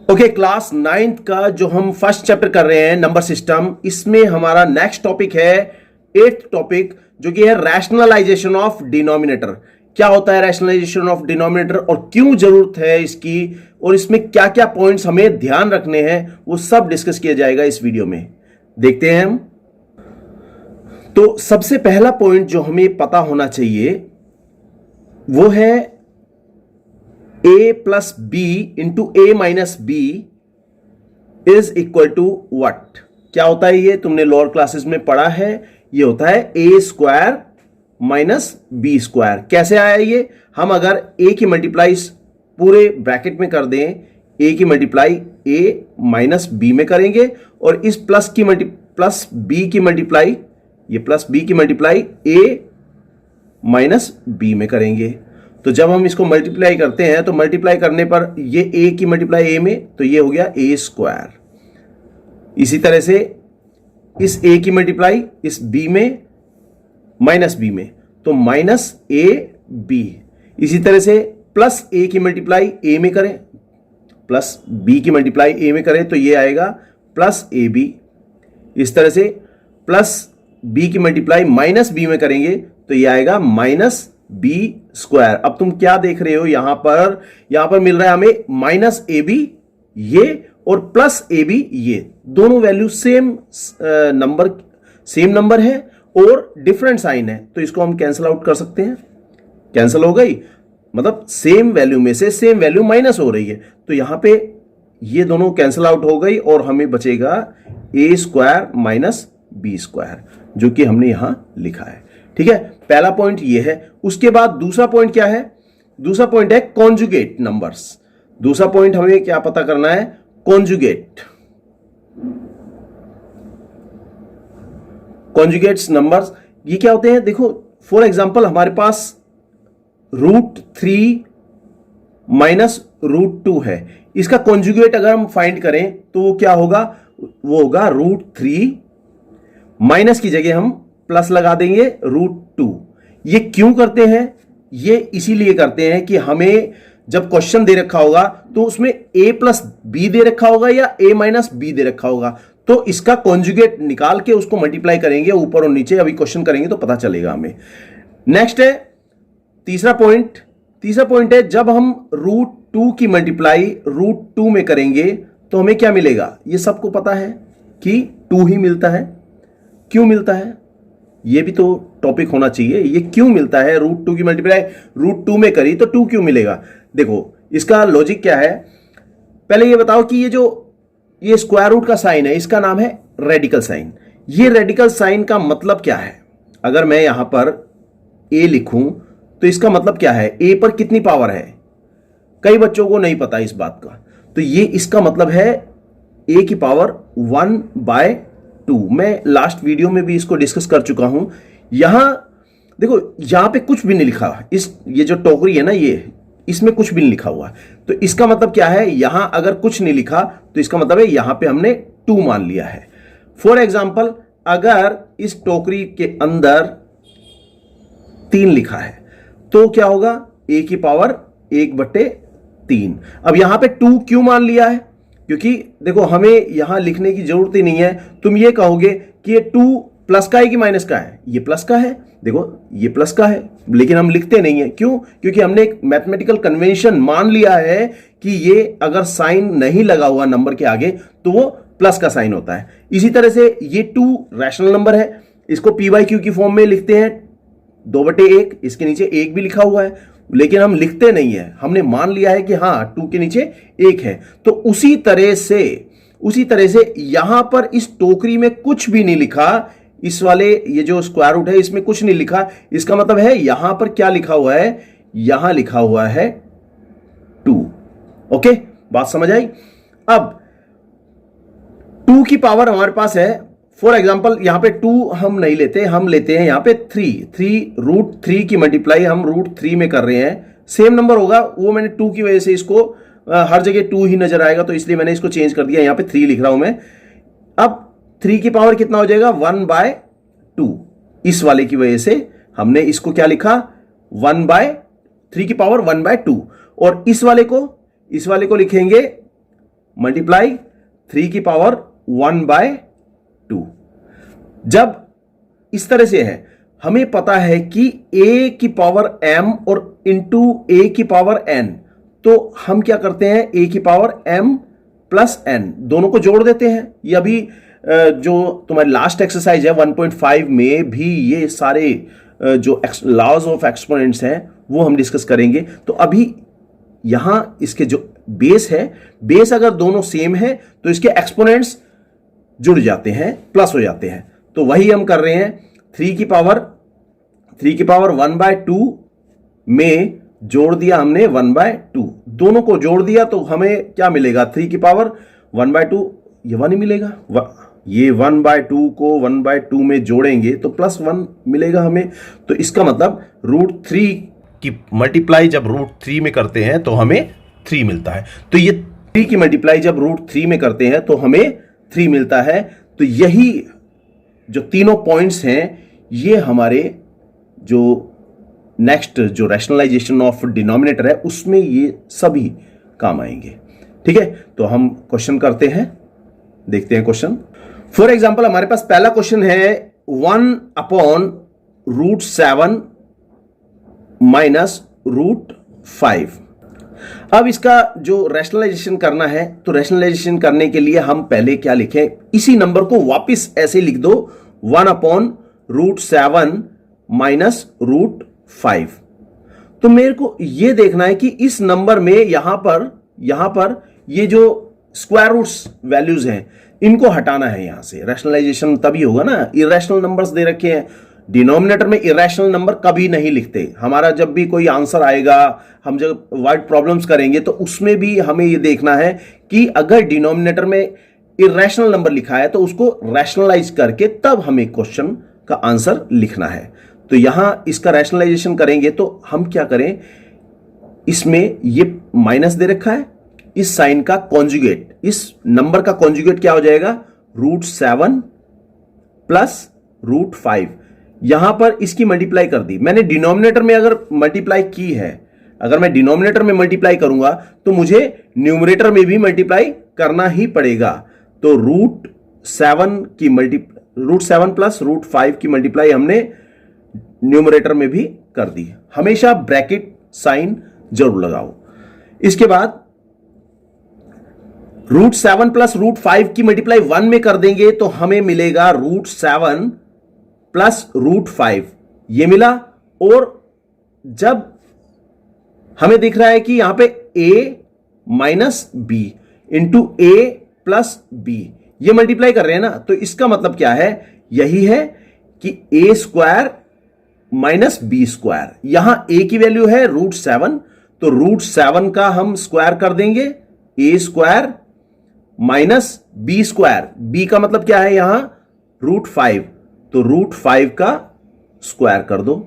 Okay, class 9th का जो हम फर्स्ट चैप्टर कर रहे हैं नंबर सिस्टम, इसमें हमारा नेक्स्ट टॉपिक है 8th टॉपिक, जो कि है रैशनलाइजेशन ऑफ डिनोमिनेटर। क्या होता है रैशनलाइजेशन ऑफ डिनोमिनेटर और क्यों जरूरत है इसकी, और इसमें क्या क्या पॉइंट्स हमें ध्यान रखने हैं, वो सब डिस्कस किया जाएगा इस वीडियो में। देखते हैं हम। तो सबसे पहला पॉइंट जो हमें पता होना चाहिए वो है a plus B into A minus B is equal to what. क्या होता है ये, तुमने लोअर क्लासेस में पढ़ा है। ये होता है ए स्क्वायर माइनस बी स्क्वायर। कैसे आया ये, हम अगर ए की मल्टीप्लाई पूरे ब्रैकेट में कर दें, ए की मल्टीप्लाई ए माइनस बी में करेंगे, और इस प्लस बी की मल्टीप्लाई, ये प्लस बी की मल्टीप्लाई ए माइनस बी में करेंगे। तो जब हम इसको मल्टीप्लाई करते हैं तो मल्टीप्लाई करने पर ये ए की मल्टीप्लाई ए में, तो ये हो गया ए स्क्वायर। इसी तरह से इस ए की मल्टीप्लाई इस बी में माइनस बी में, तो माइनस ए बी। इसी तरह से प्लस ए की मल्टीप्लाई ए में करें, प्लस बी की मल्टीप्लाई ए में करें, तो ये आएगा प्लस ए बी। इस तरह से प्लस बी की मल्टीप्लाई माइनस बी में करेंगे तो ये आएगा माइनस बी स्क्वायर। अब तुम क्या देख रहे हो, यहां पर मिल रहा है हमें माइनस ए बी ये और प्लस ए बी ये, दोनों वैल्यू सेम नंबर है और डिफरेंट साइन है, तो इसको हम कैंसिल आउट कर सकते हैं। कैंसिल हो गई, मतलब सेम वैल्यू में से सेम वैल्यू माइनस हो रही है, तो यहां पे ये दोनों कैंसिल आउट हो गई और हमें बचेगा ए स्क्वायर माइनस बी स्क्वायर, जो कि हमने यहां लिखा है। ठीक है, पहला पॉइंट ये है। उसके बाद दूसरा पॉइंट क्या है, दूसरा पॉइंट है कॉन्जुगेट नंबर्स। दूसरा पॉइंट हमें क्या पता करना है, कॉन्जुगेट्स नंबर्स। ये क्या होते हैं, देखो फॉर एग्जांपल हमारे पास √3 माइनस √2 है। इसका कॉन्जुगेट अगर हम फाइंड करें तो वो क्या होगा, वो होगा √3 माइनस की जगह हम प्लस लगा देंगे √2। ये क्यों करते हैं, ये इसीलिए करते हैं कि हमें जब क्वेश्चन दे रखा होगा तो उसमें a प्लस बी दे रखा होगा या a माइनस बी दे रखा होगा, तो इसका कॉन्जुगेट निकाल के उसको मल्टीप्लाई करेंगे ऊपर और नीचे, अभी क्वेश्चन करेंगे तो पता चलेगा हमें। नेक्स्ट है तीसरा पॉइंट है जब हम √2 की मल्टीप्लाई √2 में करेंगे तो हमें क्या मिलेगा, ये सबको पता है कि 2 ही मिलता है। क्यों मिलता है, ये भी तो टॉपिक होना चाहिए। ये क्यों मिलता है, √2 की मल्टीप्लाई √2 में करी तो 2 क्यों मिलेगा। देखो इसका लॉजिक क्या है, पहले ये बताओ कि ये स्क्वायर रूट का साइन है, इसका नाम है रेडिकल साइन। ये रेडिकल साइन का मतलब क्या है, अगर मैं यहां पर a लिखूं तो इसका मतलब क्या है, a पर कितनी पावर है, कई बच्चों को नहीं पता इस बात का। तो ये इसका मतलब है a की पावर 1/2। मैं लास्ट वीडियो में भी इसको डिस्कस कर चुका हूं। यहां देखो, यहां पे कुछ भी नहीं लिखा, ये जो टोकरी है ना, ये इसमें कुछ भी नहीं लिखा हुआ, तो इसका मतलब क्या है, यहां अगर कुछ नहीं लिखा तो इसका मतलब है यहां पे हमने 2 मान लिया है। फॉर एग्जाम्पल अगर इस टोकरी के अंदर 3 लिखा है तो क्या होगा, a की पावर 1/3। अब यहां पे 2 क्यों मान लिया है, क्योंकि देखो हमें यहां लिखने की जरूरत ही नहीं है। तुम ये कहोगे कि ये 2 प्लस का है कि माइनस का है, ये प्लस का है, देखो ये प्लस का है, लेकिन हम लिखते नहीं है। क्यों, क्योंकि हमने एक मैथमेटिकल कन्वेंशन मान लिया है कि ये अगर साइन नहीं लगा हुआ नंबर के आगे तो वो प्लस का साइन होता है। इसी तरह से ये 2 रैशनल नंबर है, इसको p/q की फॉर्म में लिखते हैं 2/1, इसके नीचे 1 भी लिखा हुआ है, लेकिन हम लिखते नहीं है, हमने मान लिया है कि हाँ 2 के नीचे 1 है। तो उसी तरह से यहां पर इस टोकरी में कुछ भी नहीं लिखा, इस वाले ये जो स्क्वायर रूट है इसमें कुछ नहीं लिखा, इसका मतलब है यहां पर क्या लिखा हुआ है, यहां लिखा हुआ है 2। ओके, बात समझ आई। अब 2 की पावर हमारे पास है, फॉर एग्जाम्पल यहां पे 2 हम नहीं लेते, हम लेते हैं यहां पे 3 √3 की मल्टीप्लाई हम √3 में कर रहे हैं। सेम नंबर होगा, वो मैंने 2 की वजह से इसको हर जगह 2 ही नजर आएगा, तो इसलिए मैंने इसको चेंज कर दिया, यहां पे 3 लिख रहा हूं मैं। अब 3 की पावर कितना हो जाएगा, 1/2। इस वाले की वजह से हमने इसको क्या लिखा, 3 की पावर 1/2। और इस वाले को लिखेंगे मल्टीप्लाई 3 की पावर 1/2। जब इस तरह से है, हमें पता है कि a की पावर m और इंटू a की पावर n, तो हम क्या करते हैं, a की पावर m प्लस n दोनों को जोड़ देते हैं। ये अभी जो तुम्हारी लास्ट एक्सरसाइज है 1.5 में भी ये सारे जो लॉज ऑफ एक्सपोनेंट्स हैं वो हम डिस्कस करेंगे। तो अभी यहां इसके जो बेस है, बेस अगर दोनों सेम है तो इसके एक्सपोनेंट्स जुड़ जाते हैं, प्लस हो जाते हैं। तो वही हम कर रहे हैं। 3 की पावर 1/2 में जोड़ दिया हमने 1/2, दोनों को जोड़ दिया तो हमें क्या मिलेगा, 3 की पावर 1/2, ये 1 ही मिलेगा। ये 1/2 को 1/2 में जोड़ेंगे तो +1 मिलेगा हमें। तो इसका मतलब √3 की मल्टीप्लाई जब √3 में करते हैं तो हमें 3 मिलता है। तो ये 3 की मल्टीप्लाई जब √3 में करते हैं तो हमें 3 मिलता है। तो यही जो तीनों पॉइंट्स हैं ये हमारे जो नेक्स्ट जो रैशनलाइजेशन ऑफ डिनोमिनेटर है उसमें ये सभी काम आएंगे। ठीक है, तो हम क्वेश्चन करते हैं, देखते हैं क्वेश्चन। फॉर एग्जाम्पल हमारे पास पहला क्वेश्चन है 1/√7 माइनस √5। अब इसका जो रैशनलाइजेशन करना है, तो रैशनलाइजेशन करने के लिए हम पहले क्या लिखें, इसी नंबर को वापस ऐसे लिख दो 1/√7 माइनस √5। तो मेरे को यह देखना है कि इस नंबर में यहां पर ये जो स्क्वायर रूट्स वैल्यूज हैं इनको हटाना है यहां से। रैशनलाइजेशन तभी होगा ना, इरेशनल नंबर्स दे रखे हैं। डिनोमिनेटर में इरेशनल नंबर कभी नहीं लिखते। हमारा जब भी कोई आंसर आएगा, हम जब वर्ड प्रॉब्लम्स करेंगे तो उसमें भी हमें यह देखना है कि अगर डिनोमिनेटर में इरेशनल नंबर लिखा है तो उसको रैशनलाइज करके तब हमें क्वेश्चन का आंसर लिखना है। तो यहां इसका रैशनलाइजेशन करेंगे तो हम क्या करें, इसमें ये माइनस दे रखा है, इस साइन का कॉन्जुगेट, इस नंबर का कॉन्जुगेट क्या हो जाएगा, √7 प्लस √5। यहां पर इसकी मल्टीप्लाई कर दी मैंने। डिनोमिनेटर में अगर मल्टीप्लाई की है, अगर मैं डिनोमिनेटर में मल्टीप्लाई करूंगा तो मुझे न्यूमरेटर में भी मल्टीप्लाई करना ही पड़ेगा। तो √7 प्लस √5 की मल्टीप्लाई हमने न्यूमरेटर में भी कर दी। हमेशा ब्रैकेट साइन जरूर लगाओ। इसके बाद √7 प्लस √5 की मल्टीप्लाई 1 में कर देंगे तो हमें मिलेगा √7 प्लस √5, ये मिला। और जब हमें दिख रहा है कि यहां पे a minus B into a plus B, ये मल्टीप्लाई कर रहे हैं ना, तो इसका मतलब क्या है, यही है कि a² माइनस b²। यहां a की वैल्यू है √7, तो √7 का हम स्क्वायर कर देंगे, a² माइनस b²। b का मतलब क्या है यहां, √5, तो √5 का स्क्वायर कर दो।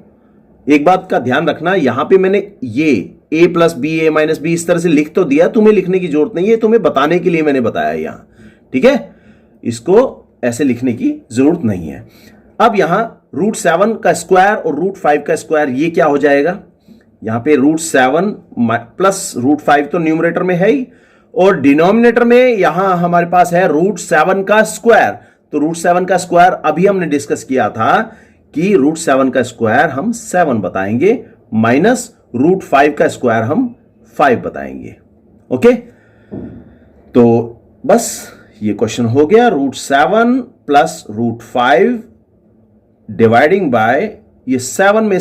एक बात का ध्यान रखना, यहां पे मैंने ये a plus B, a minus B इस तरह से लिख तो दिया, तुम्हें लिखने की जरूरत नहीं है, तुम्हें बताने के लिए मैंने बताया यहां। ठीक है, इसको ऐसे लिखने की जरूरत नहीं है। अब यहां √7 का स्क्वायर और √5 का स्क्वायर, ये क्या हो जाएगा, यहां पे √7 प्लस √5 तो न्यूमरेटर में है ही, और डिनोमिनेटर में यहां हमारे पास है √7 का स्क्वायर। तो √7 का स्क्वायर अभी हमने डिस्कस किया था कि √7 का स्क्वायर हम 7 बताएंगे, माइनस √5 का स्क्वायर हम 5 बताएंगे। ओके, तो बस ये क्वेश्चन हो गया। √7 प्लस √5 डिवाइडिंग बाय, ये 7 में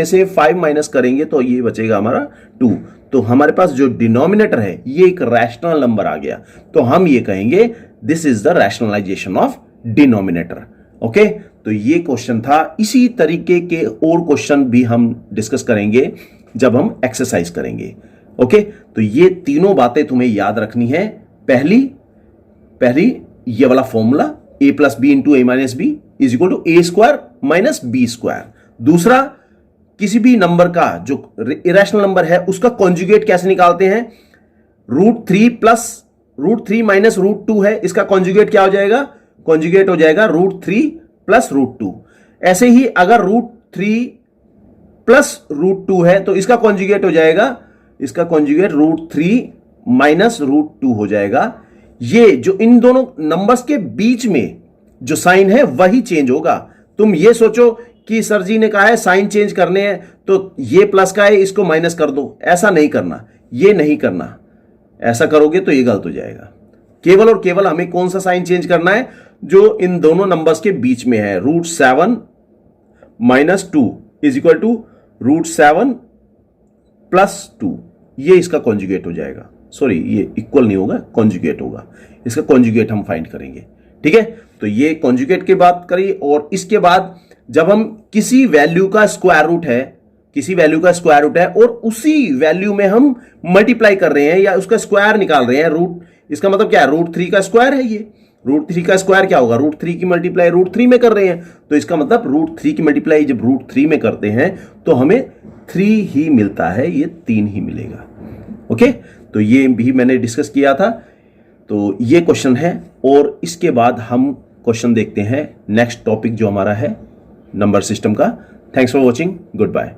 से 5 माइनस करेंगे तो ये बचेगा हमारा 2। तो हमारे पास जो डिनोमिनेटर है ये एक रैशनल नंबर आ गया, तो हम ये कहेंगे this is the rationalisation of denominator. Okay, तो ये क्वेश्चन था। इसी तरीके के और क्वेश्चन भी हम डिस्कस करेंगे जब हम एक्सरसाइज करेंगे। ओके, तो ये तीनों बातें तुम्हें याद रखनी है। पहली ये वाला formula a plus B into a minus B is equal to a² minus b²। दूसरा, किसी भी नंबर का जो इरेशनल नंबर है उसका कॉन्जुगेट कैसे निकालते हैं, √3 माइनस √2 है, इसका कॉन्जुगेट क्या हो जाएगा, कॉन्जुगेट हो जाएगा √3 प्लस √2। ऐसे ही अगर √3 प्लस √2 है तो इसका कॉन्जुगेट हो जाएगा, इसका कॉन्जुगेट √3 माइनस √2 हो जाएगा। ये जो इन दोनों नंबर्स के बीच में जो साइन है वही चेंज होगा। तुम ये सोचो कि सर जी ने कहा है साइन चेंज करने हैं तो ये प्लस का है इसको माइनस कर दो, ऐसा नहीं करना, ये नहीं करना। ऐसा करोगे तो ये गलत हो जाएगा। केवल और केवल हमें कौन सा साइन चेंज करना है, जो इन दोनों नंबर्स के बीच में है। √7 minus 2 is equal to √7 plus 2, ये इसका कॉन्जुगेट हो जाएगा। सॉरी, ये इक्वल नहीं होगा, कॉन्जुगेट होगा। इसका कॉन्जुगेट हम फाइंड करेंगे। ठीक है, तो ये कॉन्जुगेट की बात करी। और इसके बाद जब हम किसी वैल्यू का स्क्वायर रूट है, किसी वैल्यू का स्क्वायर रूट है और उसी वैल्यू में हम मल्टीप्लाई कर रहे हैं या उसका स्क्वायर निकाल रहे हैं, रूट, इसका मतलब क्या है, √3 का स्क्वायर है ये। √3 का स्क्वायर क्या होगा, √3 की मल्टीप्लाई √3 में कर रहे हैं, तो इसका मतलब √3 की मल्टीप्लाई जब √3 में करते हैं तो हमें 3 ही मिलता है, ये 3 ही मिलेगा। ओके, तो ये भी मैंने डिस्कस किया था। तो ये क्वेश्चन है और इसके बाद हम क्वेश्चन देखते हैं नेक्स्ट टॉपिक जो हमारा है नंबर सिस्टम का। Thanks for watching, good bye.